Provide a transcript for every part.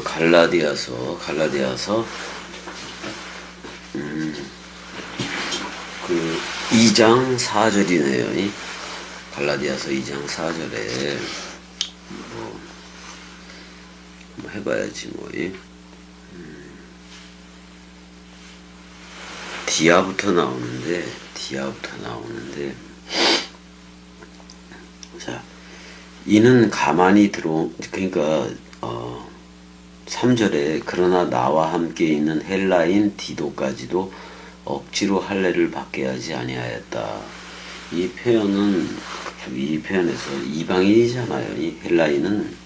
갈라디아서 그 2장 4절이네요. 갈라디아서 2장 4절에 뭐 해봐야지 뭐. 디아부터 나오는데 자, 이는 가만히 그러니까 3절에 그러나 나와 함께 있는 헬라인 디도까지도 억지로 할례를 받게 하지 아니하였다. 이 표현에서 이방인이잖아요. 이 헬라인은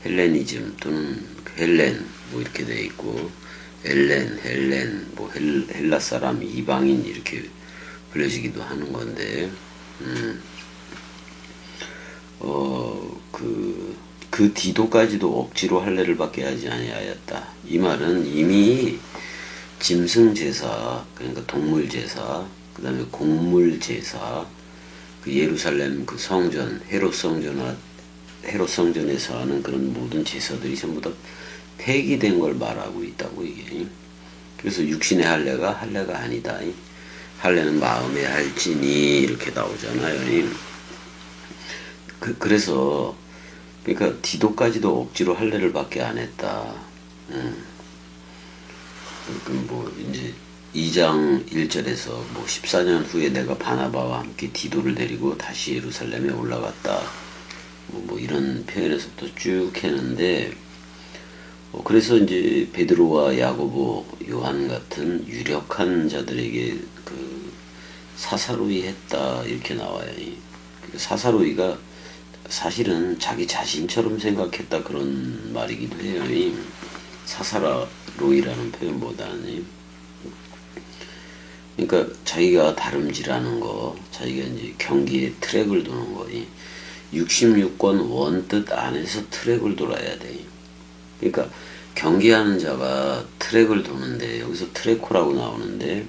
헬레니즘 또는 헬렌 뭐 이렇게 돼 있고, 헬렌 뭐 헬라 사람 이방인 이렇게 불려지기도 하는 건데, 그 디도까지도 억지로 할례를 받게 하지 아니하였다. 이 말은 이미 짐승 제사, 그러니까 동물 제사, 그 다음에 곡물 제사, 그 예루살렘 그 성전, 헤롯 성전에서 하는 그런 모든 제사들이 전부 다 폐기된 걸 말하고 있다고 이게. 그래서 육신의 할례가 아니다. 할례는 마음에 할지니 이렇게 나오잖아요. 그래서 그러니까 디도까지도 억지로 할례를 받게 안 했다. 뭐 이제 2장 1절에서 뭐 14년 후에 내가 바나바와 함께 디도를 데리고 다시 예루살렘에 올라갔다. 뭐 이런 표현에서 또 쭉 했는데, 그래서 이제 베드로와 야고보, 요한 같은 유력한 자들에게 그 사사로이 했다 이렇게 나와요. 사사로이가 사실은 자기 자신처럼 생각했다 그런 말이기도 해요. 사사로이라는 표현보다는. 그러니까 자기가 다름질하는 거, 자기가 이제 경기의 트랙을 도는 거, 66권 원뜻 안에서 트랙을 돌아야 돼. 그러니까 경기하는 자가 트랙을 도는데, 여기서 트래코라고 나오는데,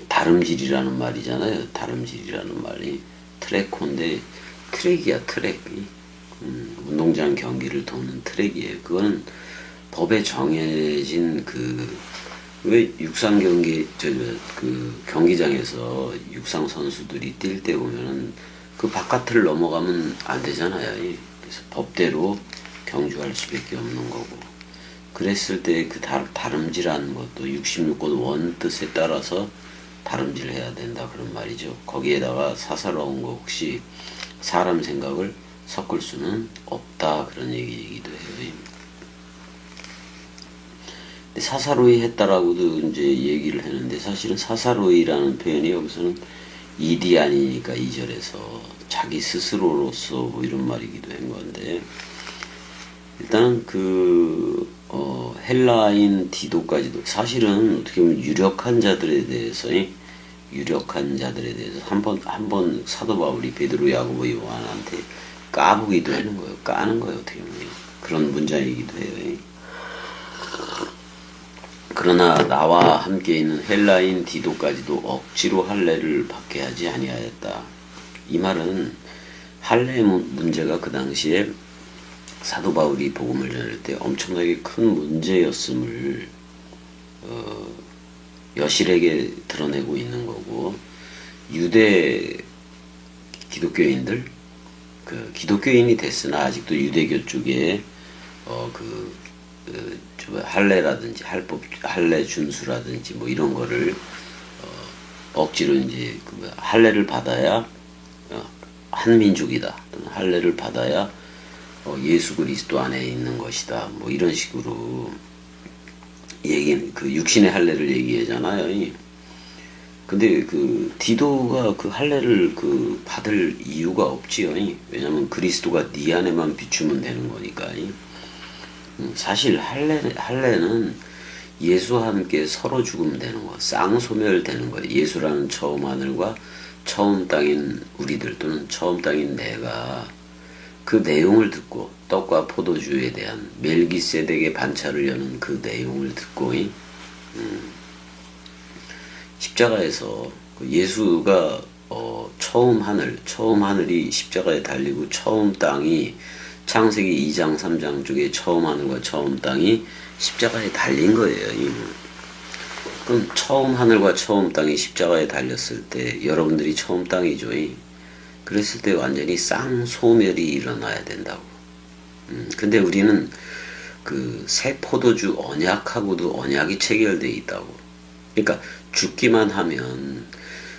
다름질이라는 말이잖아요. 다름질이라는 말이 트래코인데 트랙이야, 트랙이. 운동장 경기를 도는 트랙이에요. 그거는 법에 정해진 왜 육상 경기 그 경기장에서 육상 선수들이 뛸 때 보면은 그 바깥을 넘어가면 안 되잖아요. 그래서 법대로 경주할 수밖에 없는 거고. 그랬을 때 그 다름질하는 것도 66권 원뜻에 따라서 다름질을 해야 된다 그런 말이죠. 거기에다가 사사로운 거 혹시 사람 생각을 섞을 수는 없다 그런 얘기이기도 해요. 사사로이 했다라고도 이제 얘기를 했는데, 사실은 사사로이라는 표현이 여기서는 일이 아니니까 2절에서 자기 스스로로서 뭐 이런 말이기도 한 건데, 일단은 헬라인 디도까지도 사실은 어떻게 보면 유력한 자들에 대해서 한번 사도 바울이 베드로, 야고보, 요한한테 까보기도 하는 거예요. 까는 거예요. 어떻게 보면 그런 문장이기도 해요. 그러나 나와 함께 있는 헬라인 디도까지도 억지로 할례를 받게 하지 아니하였다. 이 말은 할례 문제가 그 당시에 사도 바울이 복음을 전할 때 엄청나게 큰 문제였음을 여실하게 드러내고 있는 거고, 유대 기독교인들, 기독교인이 됐으나 아직도 유대교 쪽에 할례라든지 할례 준수라든지 뭐 이런 거를 억지로 이제 할례를 받아야 한 민족이다, 또는 할례를 받아야 예수 그리스도 안에 있는 것이다, 뭐 이런 식으로 육신의 할례를 얘기하잖아요. 근데 디도가 할례를 받을 이유가 없지요. 왜냐면 그리스도가 네 안에만 비추면 되는 거니까. 사실 할례는 예수와 함께 서로 죽으면 되는 거, 쌍소멸 되는 거예요. 예수라는 처음 하늘과 처음 땅인 우리들, 또는 처음 땅인 내가 그 내용을 듣고, 떡과 포도주에 대한 멜기세덱의 반차를 여는 그 내용을 듣고, 십자가에서 예수가 처음 하늘이 십자가에 달리고 처음 땅이 창세기 2장 3장 쪽에 처음 하늘과 처음 땅이 십자가에 달린 거예요. 그럼 처음 하늘과 처음 땅이 십자가에 달렸을 때 여러분들이 처음 땅이죠. 그랬을 때 완전히 쌍소멸이 일어나야 된다고. 근데 우리는 그 새 포도주 언약하고도 언약이 체결되어 있다고. 그러니까 죽기만 하면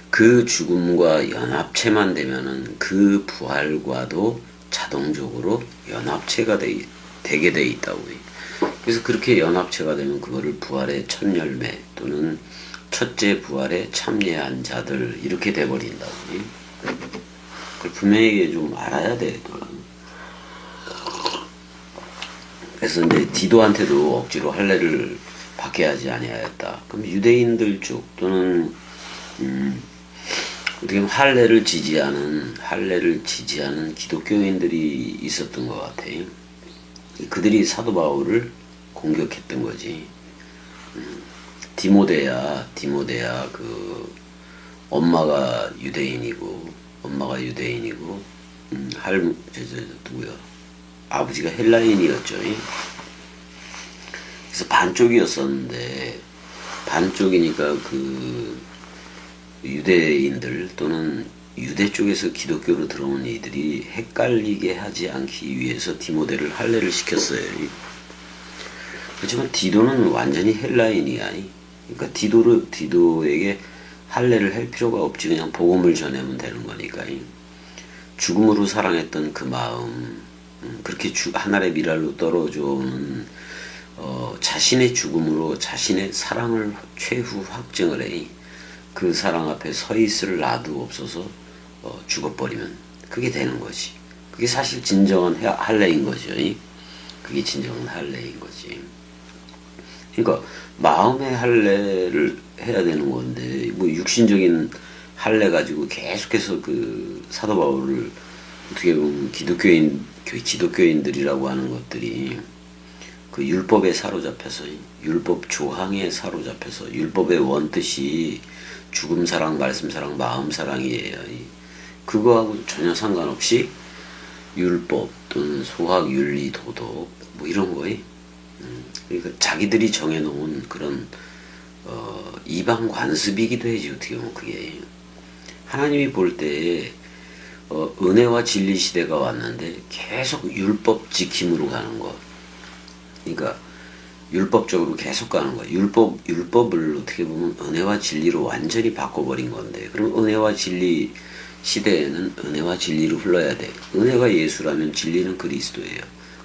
그 죽음과 연합체만 되면은 그 부활과도 자동적으로 연합체가 되게 돼 있다고. 그래서 그렇게 연합체가 되면 그거를 부활의 첫 열매 또는 첫째 부활에 참여한 자들 이렇게 돼버린다고. 그걸 분명히 좀 알아야 돼. 그래서 이제 디도한테도 억지로 할례를 받게 하지 아니하였다. 그럼 유대인들 쪽 또는 어떻게 보면 할례를 지지하는 기독교인들이 있었던 것 같아요. 그들이 사도 바울을 공격했던 거지. 디모데야 그 엄마가 유대인이고 누구야? 아버지가 헬라인이었죠. 그래서 반쪽이었었는데 반쪽이니까 그 유대인들 또는 유대 쪽에서 기독교로 들어온 이들이 헷갈리게 하지 않기 위해서 디모데를 할례를 시켰어요. 그렇지만 디도는 완전히 헬라인이야. 그러니까 디도에게 할례를 할 필요가 없지. 그냥 복음을 전하면 되는 거니까. 죽음으로 사랑했던 그 마음, 그렇게 하늘의 미랄로 떨어져오는 자신의 죽음으로 자신의 사랑을 최후 확증을 해. 그 사랑 앞에 서 있을 나도 없어서 죽어버리면 그게 되는 거지. 그게 사실 진정한 할례인 거죠. 그게 진정한 할례인 거지. 그러니까 마음의 할례를 해야 되는 건데 뭐 육신적인 할례 가지고 계속해서 그 사도 바울을 어떻게 보면 기독교인들이라고 하는 것들이 그 율법에 사로잡혀서 율법 조항에 사로잡혀서 율법의 원뜻이 죽음 사랑, 말씀 사랑, 마음 사랑이에요. 그거하고 전혀 상관없이 율법 또는 소학, 윤리, 도덕 뭐 이런 거에 그러니까 자기들이 정해놓은 그런 이방 관습이기도 해지. 어떻게 보면 그게 하나님이 볼 때 은혜와 진리 시대가 왔는데 계속 율법 지킴으로 가는 거. 그러니까 율법적으로 계속 가는 거야. 율법을 어떻게 보면 은혜와 진리로 완전히 바꿔버린 건데, 그럼 은혜와 진리 시대에는 은혜와 진리로 흘러야 돼. 은혜가 예수라면 진리는 그리스도예요.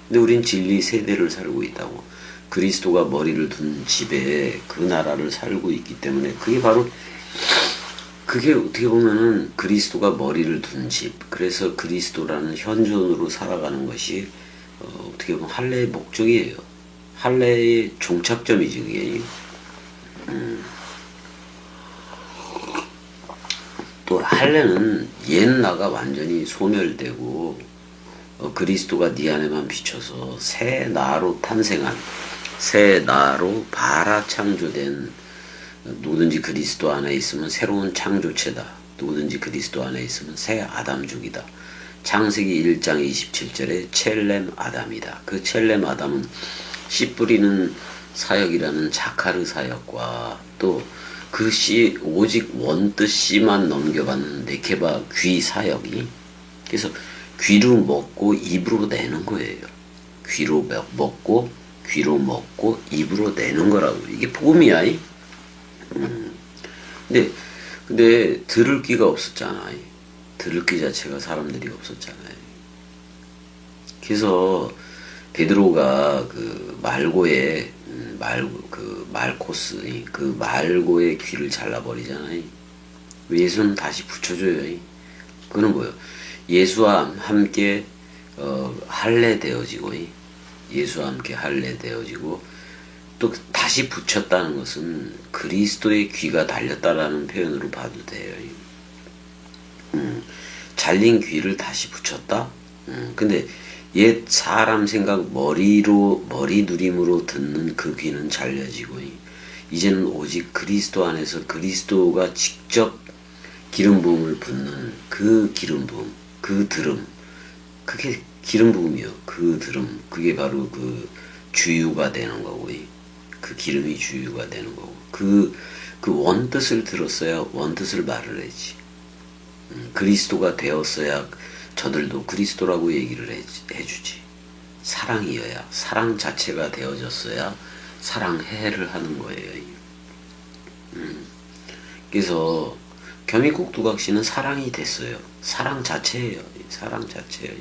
근데 우린 진리 세대를 살고 있다고. 그리스도가 머리를 둔 집에 그 나라를 살고 있기 때문에 그게 어떻게 보면은 그리스도가 머리를 둔 집. 그래서 그리스도라는 현존으로 살아가는 것이 어떻게 보면 할례의 목적이에요. 할례의 종착점이지 그게. 또 할례는 옛 나가 완전히 소멸되고 그리스도가 네 안에만 비춰서 새 나로 탄생한 새 나로 발아 창조된 누구든지 그리스도 안에 있으면 새로운 창조체다. 누구든지 그리스도 안에 있으면 새 아담족이다. 창세기 1장 27절에 첼렘 아담이다. 그 첼렘 아담은 씨 뿌리는 사역이라는 자카르 사역과 또 그 씨 오직 원뜻 씨만 넘겨가는 네케바 귀 사역이, 그래서 귀로 먹고 입으로 내는 거예요. 귀로 먹고 입으로 내는 거라고. 이게 복음이야. 근데 들을 귀가 없었잖아. 들을 귀 자체가 사람들이 없었잖아요. 그래서 베드로가 그 말고의 말코스 그 말고의 귀를 잘라버리잖아요. 예수는 다시 붙여줘요. 그거는 뭐예요? 예수와 함께 할례되어지고 예수와 함께 할례되어지고 또 다시 붙였다는 것은 그리스도의 귀가 달렸다라는 표현으로 봐도 돼요. 잘린 귀를 다시 붙였다? 근데 옛 사람 생각 머리 누림으로 듣는 그 귀는 잘려지고 이제는 오직 그리스도 안에서 그리스도가 직접 기름 부음을 붓는 그 기름 부음, 그 들음, 그게 기름 부음이요. 그 들음, 그게 바로 그 주유가 되는 거고, 그 기름이 주유가 되는 거고, 그 원뜻을 들었어야 원뜻을 말을 하지. 그리스도가 되었어야 저들도 그리스도라고 얘기를 해주지. 사랑이어야, 사랑 자체가 되어졌어야 사랑해를 하는 거예요. 그래서 겸이국두각시는 사랑이 됐어요. 사랑 자체예요. 사랑 자체예요.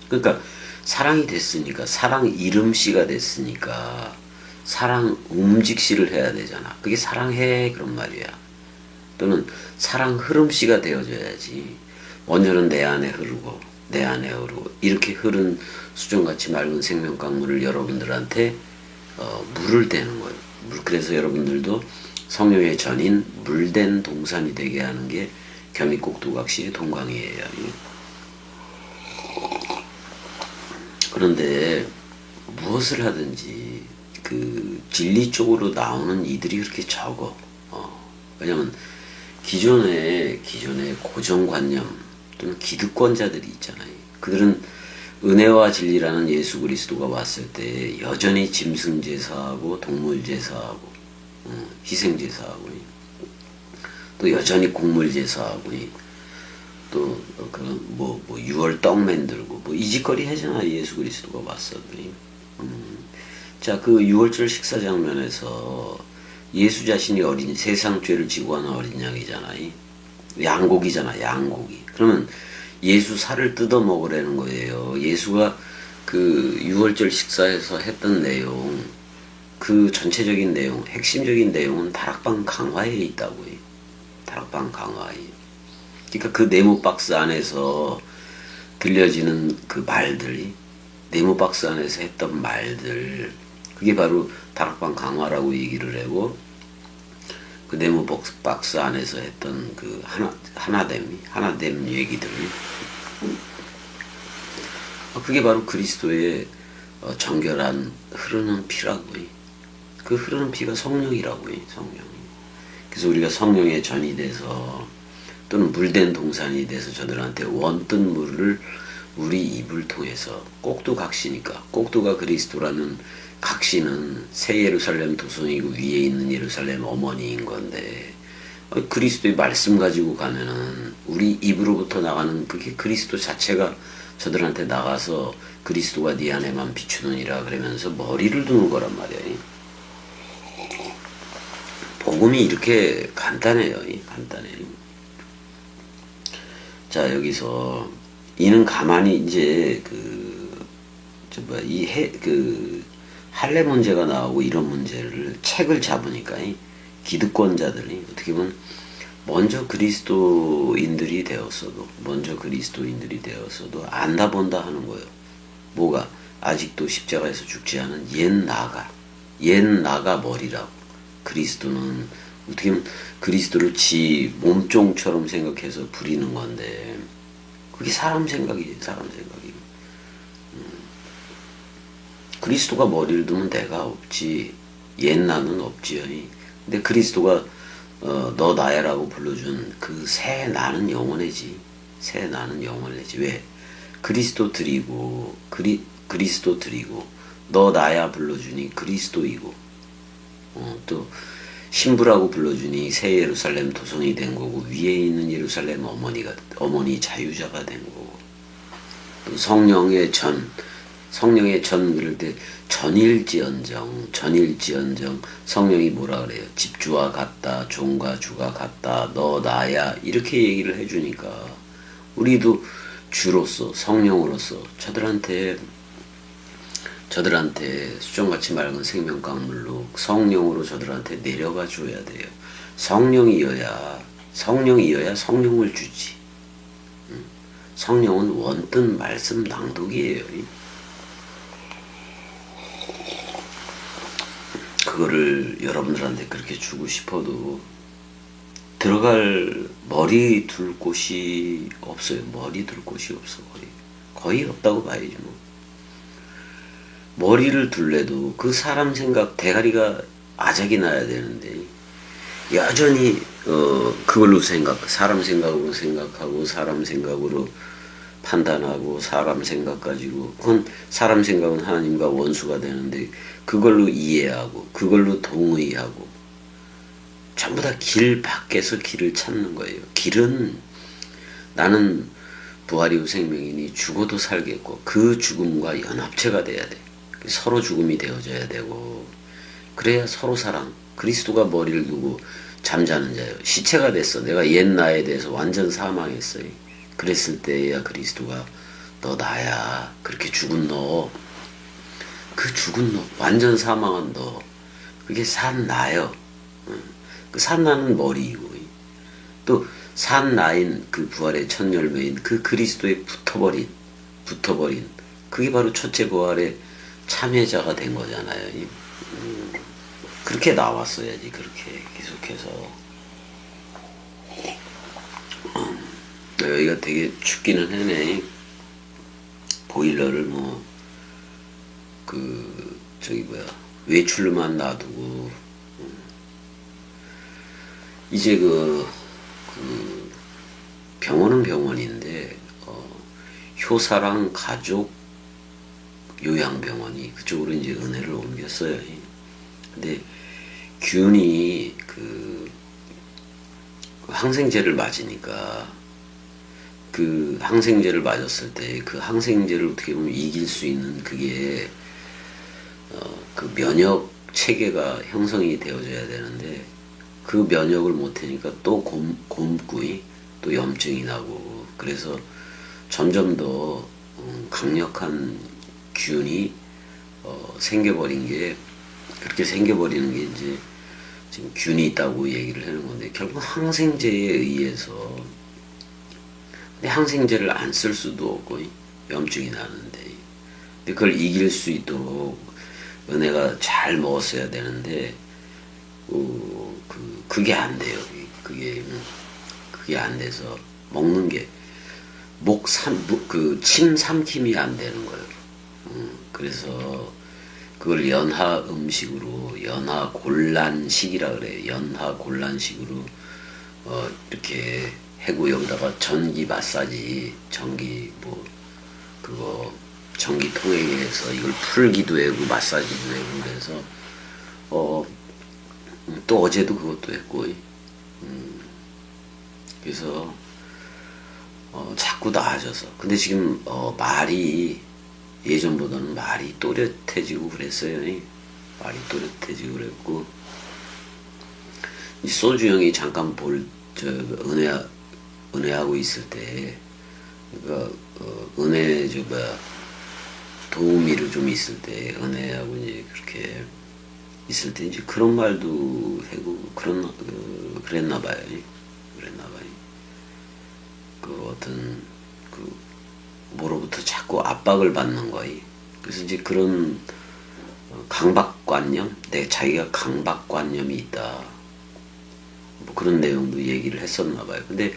그러니까 사랑이 됐으니까, 사랑 이름씨가 됐으니까 사랑 움직시를 해야 되잖아. 그게 사랑해 그런 말이야. 또는 사랑 흐름씨가 되어줘야지. 원전은 내 안에 흐르고 내 안에 흐르고 이렇게 흐른 수정같이 맑은 생명강물을 여러분들한테 물을 대는 거예요. 그래서 여러분들도 성령의 전인 물된 동산이 되게 하는 게 겸이국두각시의 동강이에요. 그런데 무엇을 하든지 그 진리 쪽으로 나오는 이들이 그렇게 적어. 왜냐면 기존의 고정관념 또는 기득권자들이 있잖아요. 그들은 은혜와 진리라는 예수 그리스도가 왔을 때 여전히 짐승제사하고 동물제사하고 희생제사하고 또 여전히 곡물제사하고 또 그 6월 떡 만들고 뭐 이 짓거리 하잖아. 예수 그리스도가 왔어도. 자, 그 6월절 식사 장면에서 예수 자신이 세상 죄를 지고 하는 어린 양이잖아. 양고기잖아. 양고기. 그러면 예수 살을 뜯어 먹으라는 거예요. 예수가 그 6월절 식사에서 했던 내용, 그 전체적인 내용, 핵심적인 내용은 다락방 강화에 있다고요. 다락방 강화에. 그러니까 그 네모 박스 안에서 들려지는 그 말들이, 네모 박스 안에서 했던 말들, 그게 바로 다락방 강화라고 얘기를 하고, 그 네모 박스 안에서 했던 그 하나됨 얘기들, 그게 바로 그리스도의 정결한 흐르는 피라고요. 그 흐르는 피가 성령이라고요. 성령. 그래서 우리가 성령의 전이 돼서 또는 물된 동산이 돼서 저들한테 원뜻 물을 우리 입을 통해서, 꼭두각시니까, 꼭두가 그리스도라는 각시는 새 예루살렘 도성이고 위에 있는 예루살렘 어머니인 건데, 그리스도의 말씀 가지고 가면은 우리 입으로부터 나가는 그게 그리스도 자체가 저들한테 나가서 그리스도가 네 안에만 비추느니라 그러면서 머리를 두는 거란 말이야. 복음이 이렇게 간단해요. 간단해요. 자, 여기서 이는 가만히 이제 할례 문제가 나오고 이런 문제를 책을 잡으니까 기득권자들이 어떻게 보면 먼저 그리스도인들이 되었어도 안다 본다 하는 거예요. 뭐가? 아직도 십자가에서 죽지 않은 옛 나가 머리라고. 그리스도는 어떻게 보면 그리스도를 지 몸종처럼 생각해서 부리는 건데, 그게 사람 생각이에요. 사람 생각이. 그리스도가 머리를 두면 내가 없지, 옛 나는 없지요. 근데 그리스도가 너 나야라고 불러준 그 새 나는 영원해지. 새 나는 영원해지. 왜? 그리스도 드리고 너 나야 불러주니 그리스도이고, 또 신부라고 불러주니 새 예루살렘 도성이 된 거고, 위에 있는 예루살렘 어머니 자유자가 된 거고, 또 성령의 전 그럴 때 전일지언정 성령이 뭐라 그래요? 집주와 같다, 종과 주가 같다, 너 나야, 이렇게 얘기를 해주니까 우리도 주로서 성령으로서 저들한테 수정같이 맑은 생명강물로 성령으로 저들한테 내려가 줘야 돼요. 성령이어야 성령을 주지. 성령은 원뜻 말씀 낭독이에요. 그거를 여러분들한테 그렇게 주고 싶어도 들어갈 머리 둘 곳이 없어요. 머리 둘 곳이 없어. 거의 없다고 봐야지 뭐. 머리를 둘래도 그 사람 생각 대가리가 아작이 나야 되는데, 여전히 그걸로 사람 생각으로 생각하고 사람 생각으로 판단하고 사람 생각 가지고 그건 사람 생각은 하나님과 원수가 되는데 그걸로 이해하고 그걸로 동의하고 전부 다 길 밖에서 길을 찾는 거예요. 길은 나는 부활이고 생명이니 죽어도 살겠고 그 죽음과 연합체가 돼야 돼. 서로 죽음이 되어져야 되고 그래야 서로 사랑. 그리스도가 머리를 두고 잠자는 자요. 시체가 됐어. 내가 옛 나에 대해서 완전 사망했어요. 그랬을 때야 그리스도가 너 나야. 그렇게 죽은 너. 그 죽은 너. 완전 사망한 너. 그게 산 나요. 그 산 나는 머리이고 또 산 나인 그 부활의 첫 열매인 그 그리스도에 붙어버린 그게 바로 첫째 부활의 참여자가 된 거잖아요. 그렇게 나왔어야지. 그렇게 계속해서 여기가 되게 춥기는 하네. 보일러를 외출만 놔두고 이제 병원은 병원인데 효사랑 가족 요양병원이 그쪽으로 이제 은혜를 옮겼어요. 근데 균이 항생제를 맞으니까 그 항생제를 맞았을 때 그 항생제를 어떻게 보면 이길 수 있는 그게 그 면역 체계가 형성이 되어져야 되는데 그 면역을 못하니까 또 곰고 또 염증이 나고 그래서 점점 더 강력한 균이 생겨버린 게 그렇게 생겨버리는 게 이제 지금 균이 있다고 얘기를 하는 건데 결국 항생제에 의해서 근데 항생제를 안 쓸 수도 없고 염증이 나는데 근데 그걸 이길 수 있도록 은혜가 잘 먹었어야 되는데 그게 안 돼요. 그게 안 돼서 먹는 게 침 삼킴이 안 되는 거예요. 그래서 그걸 연하 음식으로 연하 곤란식이라 그래요. 연하 곤란식으로 이렇게 해고 여기다가 전기 마사지 전기 통에서 이걸 풀기도 하고 마사지도 하고 그래서 또 어제도 그것도 했고 그래서 자꾸 나아져서 근데 지금 말이 예전보다는 말이 또렷해지고 그랬어요. 말이 또렷해지고 그랬고 이 소주 형이 잠깐 은혜하고 있을 때 그러니까 은혜 도우미로 좀 있을 때 은혜하고 이제 그렇게 있을 때 이제 그런 말도 하고 그랬나 봐요. 어떤 뭐로부터 자꾸 압박을 받는 거예요. 그래서 이제 그런 강박관념, 자기가 강박관념이 있다. 뭐 그런 내용도 얘기를 했었나 봐요. 근데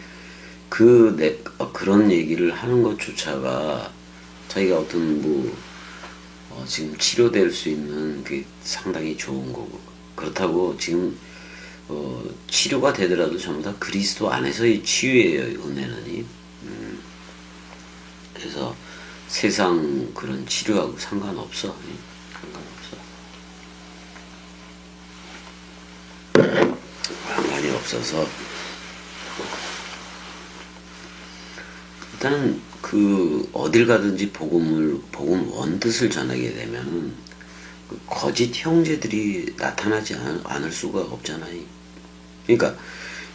그런 얘기를 하는 것조차가 자기가 어떤 지금 치료될 수 있는 게 상당히 좋은 거고 그렇다고 지금 치료가 되더라도 전부 다 그리스도 안에서의 치유예요. 은혜는 그래서 세상 그런 치료하고 상관없어. 상관이 없어서 일단은 어딜 가든지 복음 원뜻을 전하게 되면은 거짓 형제들이 나타나지 않을 수가 없잖아요. 그러니까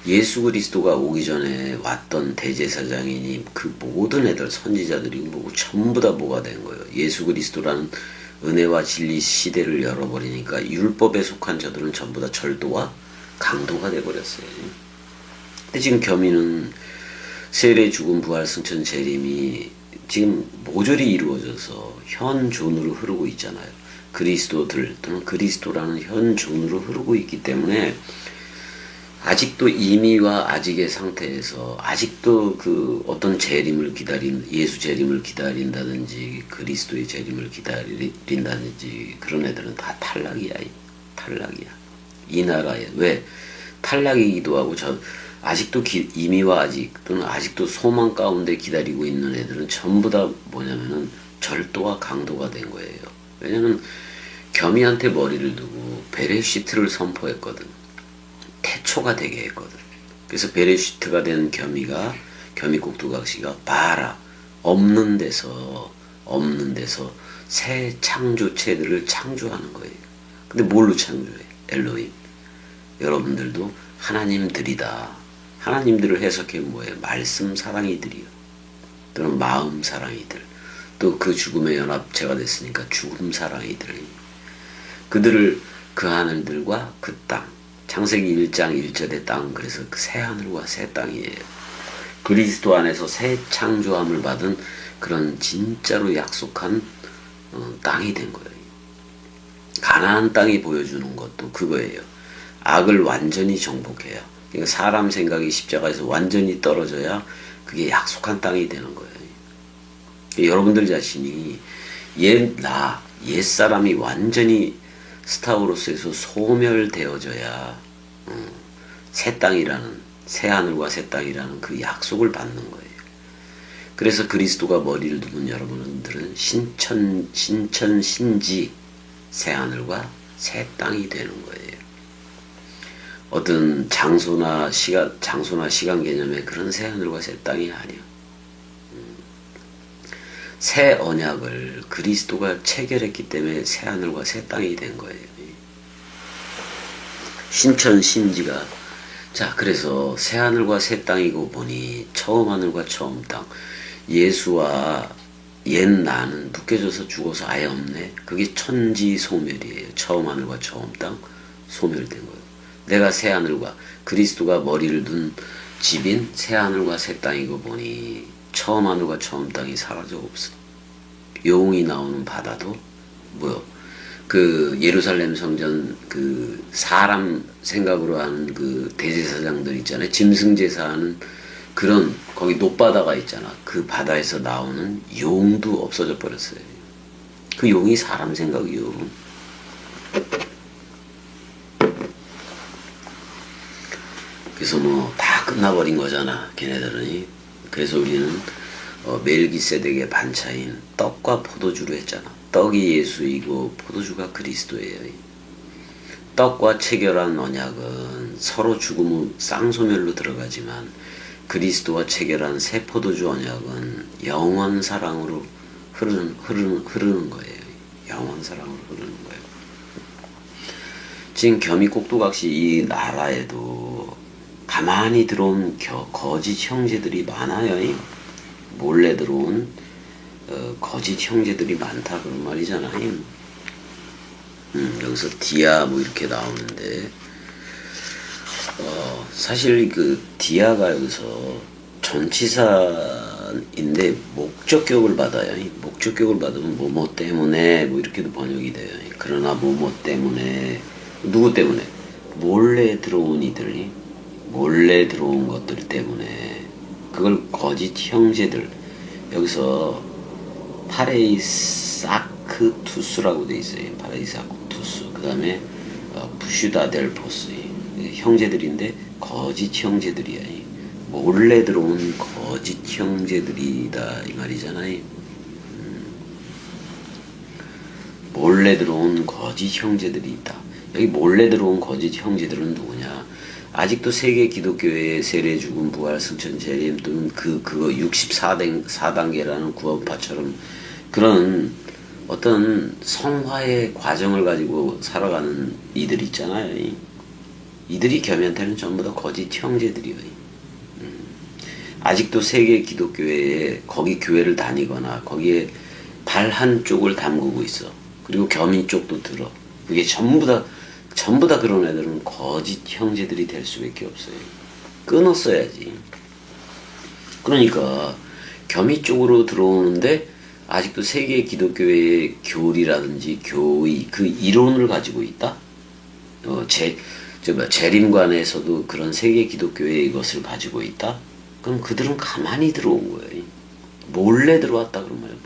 예수 그리스도가 오기 전에 왔던 대제사장이니 그 모든 애들 선지자들이 전부 다 뭐가 된 거예요. 예수 그리스도라는 은혜와 진리 시대를 열어버리니까 율법에 속한 자들은 전부 다 절도와 강도가 돼버렸어요. 근데 지금 겸이는 세례 죽음 부활 승천 재림이 지금 모조리 이루어져서 현존으로 흐르고 있잖아요. 그리스도들 또는 그리스도라는 현존으로 흐르고 있기 때문에 아직도 이미와 아직의 상태에서 아직도 어떤 예수 재림을 기다린다든지 그리스도의 재림을 기다린다든지 그런 애들은 다 탈락이야. 이 나라에. 왜? 탈락이기도 하고 아직도 이미와 아직 또는 아직도 소망 가운데 기다리고 있는 애들은 전부 다 뭐냐면은 절도와 강도가 된 거예요. 왜냐면 겸이한테 머리를 두고 베레시트를 선포했거든. 태초가 되게 했거든. 그래서 베레시트가 된 겸이 꼭두각시가 봐라, 없는 데서 새 창조체들을 창조하는 거예요. 근데 뭘로 창조해? 엘로힘. 여러분들도 하나님들이다. 하나님들을 해석하면 뭐예요? 말씀 사랑이들이요. 또는 마음 사랑이들. 또 그 죽음의 연합체가 됐으니까 죽음 사랑이들. 그들을 그 하늘들과 그 땅. 창세기 1장 1절의 땅. 그래서 그 새 하늘과 새 땅이에요. 그리스도 안에서 새 창조함을 받은 그런 진짜로 약속한 땅이 된 거예요. 가나안 땅이 보여주는 것도 그거예요. 악을 완전히 정복해야. 그러니까 사람 생각이 십자가에서 완전히 떨어져야 그게 약속한 땅이 되는 거예요. 그러니까 여러분들 자신이 옛사람이 완전히 스타우로스에서 소멸되어져야 새 땅이라는, 새 하늘과 새 땅이라는 그 약속을 받는 거예요. 그래서 그리스도가 머리를 두는 여러분들은 신천신지 새 하늘과 새 땅이 되는 거예요. 어떤 장소나 시간 개념의 그런 새 하늘과 새 땅이 아니야. 새 언약을 그리스도가 체결했기 때문에 새 하늘과 새 땅이 된 거예요. 신천신지가 자, 그래서 새 하늘과 새 땅이고 보니 처음 하늘과 처음 땅. 예수와 옛 나는 묶여져서 죽어서 아예 없네. 그게 천지 소멸이에요. 처음 하늘과 처음 땅 소멸된 거예요. 내가 새 하늘과 그리스도가 머리를 둔 집인 새 하늘과 새 땅이고 보니 처음 하늘과 처음 땅이 사라져 없어. 용이 나오는 바다도 뭐요? 그 예루살렘 성전 그 사람 생각으로 하는 그 대제사장들 있잖아요. 짐승제사하는 그런 거기 높바다가 있잖아. 그 바다에서 나오는 용도 없어져 버렸어요. 그 용이 사람 생각이요. 그래서 뭐 다 끝나버린 거잖아. 걔네들은. 그래서 우리는 멜기세덱의 반차인 떡과 포도주로 했잖아. 떡이 예수이고 포도주가 그리스도예요. 떡과 체결한 언약은 서로 죽음 후 쌍소멸로 들어가지만 그리스도와 체결한 새 포도주 언약은 영원 사랑으로 흐르는 거예요. 영원 사랑으로 흐르는 거예요. 지금 겸이 꼭두각시 이 나라에도 가만히 들어온 거짓 형제들이 많아요. 몰래 들어온 거짓 형제들이 많다 그런 말이잖아요. 여기서 디아 뭐 이렇게 나오는데 사실 그 디아가 여기서 전치사인데 목적격을 받아요. 목적격을 받으면 뭐뭐 때문에 뭐 이렇게도 번역이 돼요. 그러나 뭐뭐 때문에 누구 때문에? 몰래 들어온 이들이 몰래 들어온 것들 때문에 그걸 거짓 형제들 여기서 파레이사크투스라고 돼 있어요. 파레이사크투스. 그 다음에 부슈다델포스 형제들인데 거짓 형제들이야. 몰래 들어온 거짓 형제들이다 이 말이잖아요. 몰래 들어온 거짓 형제들이 있다. 여기 몰래 들어온 거짓 형제들은 누구냐? 아직도 세계 기독교회의 세례, 죽음, 부활, 승천, 재림 또는 그거 64단계라는 구원파처럼 그런 어떤 성화의 과정을 가지고 살아가는 이들 있잖아요. 이들이 겸한테는 전부 다 거짓 형제들이요. 아직도 세계 기독교회에 거기 교회를 다니거나 거기에 발 한쪽을 담그고 있어. 그리고 겸인 쪽도 들어. 그게 전부 다 그런 애들은 거짓 형제들이 될 수밖에 없어요. 끊었어야지. 그러니까 겸이 쪽으로 들어오는데 아직도 세계 기독교회의 교리라든지 교의 그 이론을 가지고 있다. 재림관에서도 그런 세계 기독교회의 이것을 가지고 있다. 그럼 그들은 가만히 들어온 거예요. 몰래 들어왔다 그런 말이에요.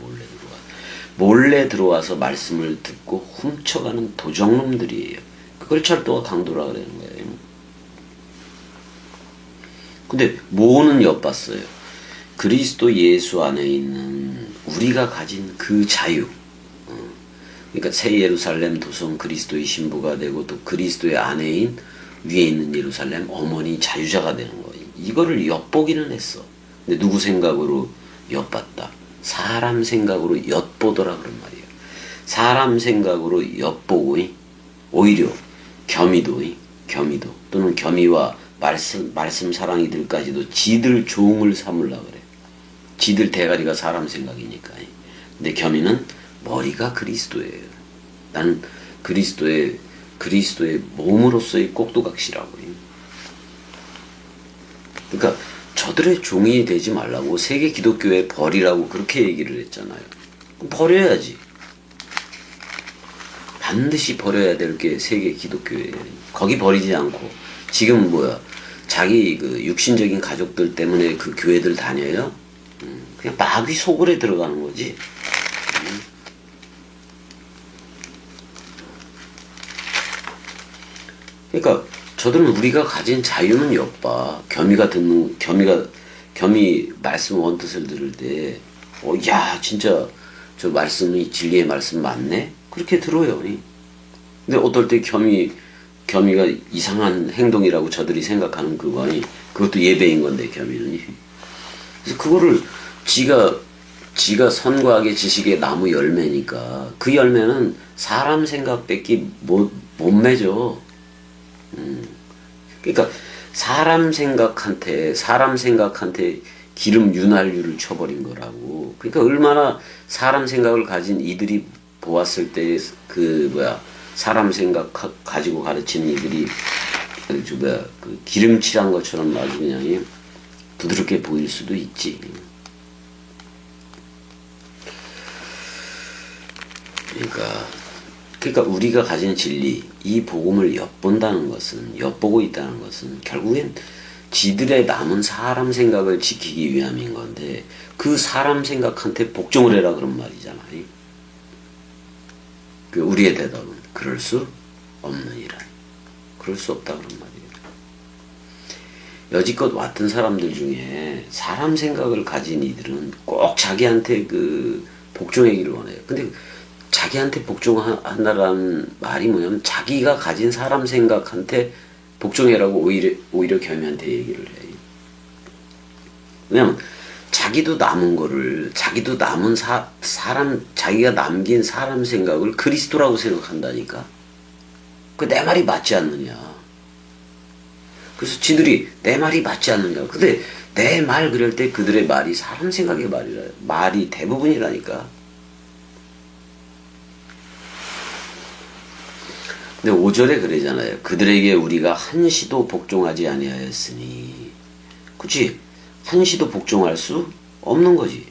몰래 들어와서 말씀을 듣고 훔쳐가는 도적놈들이에요. 그걸 철도와 강도라 그러는 거예요. 근데 뭐는 엿봤어요? 그리스도 예수 안에 있는 우리가 가진 그 자유. 그러니까 새 예루살렘 도성 그리스도의 신부가 되고 또 그리스도의 아내인 위에 있는 예루살렘 어머니 자유자가 되는 거예요. 이거를 엿보기는 했어. 근데 누구 생각으로 엿봤다? 사람 생각으로 엿보더라 그런 말이에요. 사람 생각으로 엿보고 오히려 겸이도 또는 겸이와 말씀 사랑이들까지도 지들 종을 삼으려 그래. 지들 대가리가 사람 생각이니까. 근데 겸이는 머리가 그리스도예요. 나는 그리스도의 몸으로서의 꼭두각시라고. 그러니까 저들의 종이 되지 말라고 세계 기독교에 버리라고 그렇게 얘기를 했잖아요. 그럼 버려야지. 반드시 버려야 될 게 세계 기독교예요. 거기 버리지 않고 지금 자기 그 육신적인 가족들 때문에 그 교회들 다녀요. 그냥 마귀 속으로 들어가는 거지. 그러니까 저들은 우리가 가진 자유는 엿봐. 겸이 말씀 원뜻을 들을 때, 야, 진짜 저 말씀이 진리의 말씀 맞네? 그렇게 들어요. 근데 어떨 때 겸이가 이상한 행동이라고 저들이 생각하는 그것도 예배인 건데, 겸이는. 그래서 그거를 지가 선과학의 지식의 나무 열매니까 그 열매는 사람 생각밖에 못 맺어. 그러니까 사람 생각한테 기름 윤활유를 쳐버린 거라고. 그러니까 얼마나 사람 생각을 가진 이들이 보았을 때 사람 생각 가지고 가르치는 이들이 그 기름칠한 것처럼 아주 그냥 부드럽게 보일 수도 있지. 그러니까 우리가 가진 진리, 이 복음을 엿보고 있다는 것은 결국엔 지들의 남은 사람 생각을 지키기 위함인 건데 그 사람 생각한테 복종을 해라 그런 말이잖아. 그 우리의 대답은 그럴 수 없느니라. 그럴 수 없다 그런 말이에요. 여지껏 왔던 사람들 중에 사람 생각을 가진 이들은 꼭 자기한테 복종하기를 원해요. 근데 자기한테 복종한다라는 말이 뭐냐면 자기가 가진 사람 생각한테 복종해라고 오히려 겸이한테 얘기를 해. 왜냐면 자기도 남은 자기가 남긴 사람 생각을 그리스도라고 생각한다니까. 내 말이 맞지 않느냐. 그래서 지들이 내 말이 맞지 않느냐. 근데 내 말 그럴 때 그들의 말이 사람 생각의 말이 대부분이라니까. 근데 5절에 그러잖아요. 그들에게 우리가 한시도 복종하지 아니하였으니. 그치? 한시도 복종할 수 없는 거지.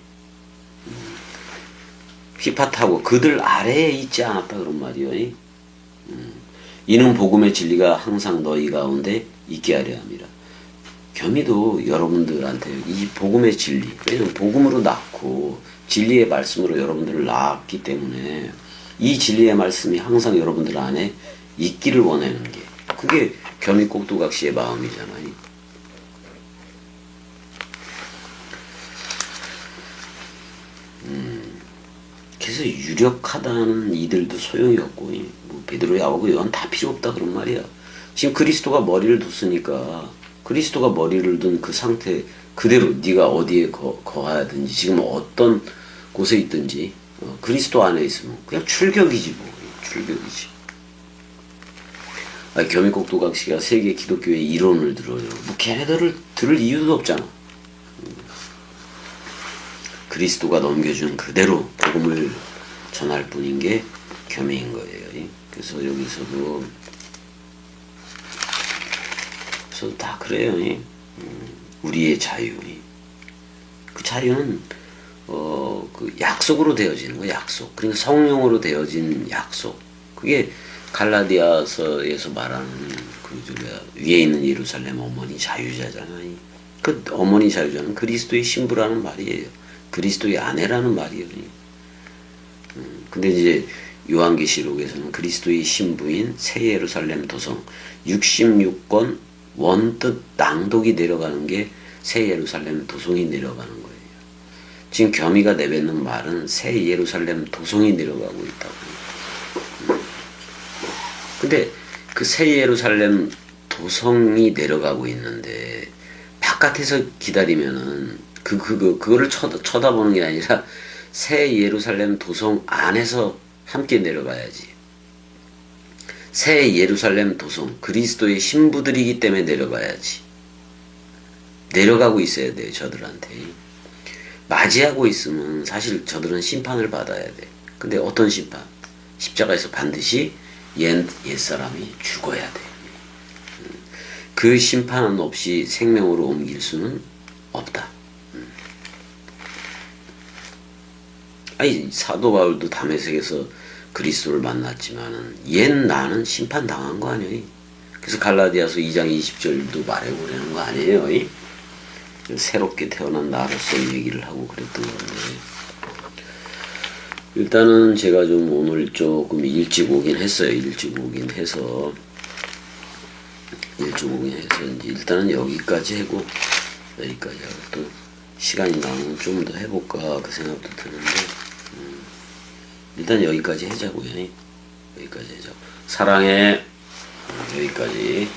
휘파타고 그들 아래에 있지 않았다 그런 말이요. 이는 복음의 진리가 항상 너희 가운데 있게 하려 함이라. 겸이도 여러분들한테 이 복음의 진리, 왜냐면 복음으로 낳고 진리의 말씀으로 여러분들을 낳았기 때문에 이 진리의 말씀이 항상 여러분들 안에 있기를 원하는 게 그게 겸이 꼭두각시의 마음이잖아요. 그래서 유력하다는 이들도 소용이 없고 베드로 야고보 요한 다 필요 없다 그런 말이야. 지금 그리스도가 머리를 뒀으니까 그리스도가 머리를 둔 그 상태 그대로 네가 어디에 거하든지 지금 어떤 곳에 있든지 그리스도 안에 있으면 그냥 출격이지 출격이지. 겸이 꼭두각시가 세계 기독교의 이론을 들어요. 걔네들을 들을 이유도 없잖아. 그리스도가 넘겨준 그대로 복음을 전할 뿐인 게 겸이인 거예요. 그래서 여기서도 다 그래요. 우리의 자유. 그 자유는 그 약속으로 되어지는 거, 약속. 그러니까 성령으로 되어진 약속. 그게 갈라디아서에서 말하는 위에 있는 예루살렘 어머니 자유자잖아요. 그 어머니 자유자는 그리스도의 신부라는 말이에요. 그리스도의 아내라는 말이에요. 근데 이제 요한계시록에서는 그리스도의 신부인 새 예루살렘 도성 66권 원뜻 낭독이 내려가는 게 새 예루살렘 도성이 내려가는 거예요. 지금 겸이가 내뱉는 말은 새 예루살렘 도성이 내려가고 있다고. 근데 그 새 예루살렘 도성이 내려가고 있는데 바깥에서 기다리면은 그거를 쳐다보는 게 아니라 새 예루살렘 도성 안에서 함께 내려가야지. 새 예루살렘 도성, 그리스도의 신부들이기 때문에 내려가야지. 내려가고 있어야 돼요, 저들한테. 맞이하고 있으면 사실 저들은 심판을 받아야 돼. 근데 어떤 심판? 십자가에서 반드시 옛사람이 죽어야 돼. 그 심판 없이 생명으로 옮길 수는 없다. 아니, 사도 바울도 다메섹에서 그리스도를 만났지만은 옛 나는 심판당한 거 아니에요. 그래서 갈라디아서 2장 20절도 말해보려는 거 아니에요. 새롭게 태어난 나로서 얘기를 하고 그랬던 건데, 일단은 제가 좀 오늘 조금 일찍 오긴 했어요. 일찍 오긴 해서 이제 일단은 여기까지 하고, 여기까지 하고 또 시간이 나면 좀 더 해볼까 그 생각도 드는데, 일단 여기까지 하자고요. 여기까지 하자고. 사랑해. 여기까지.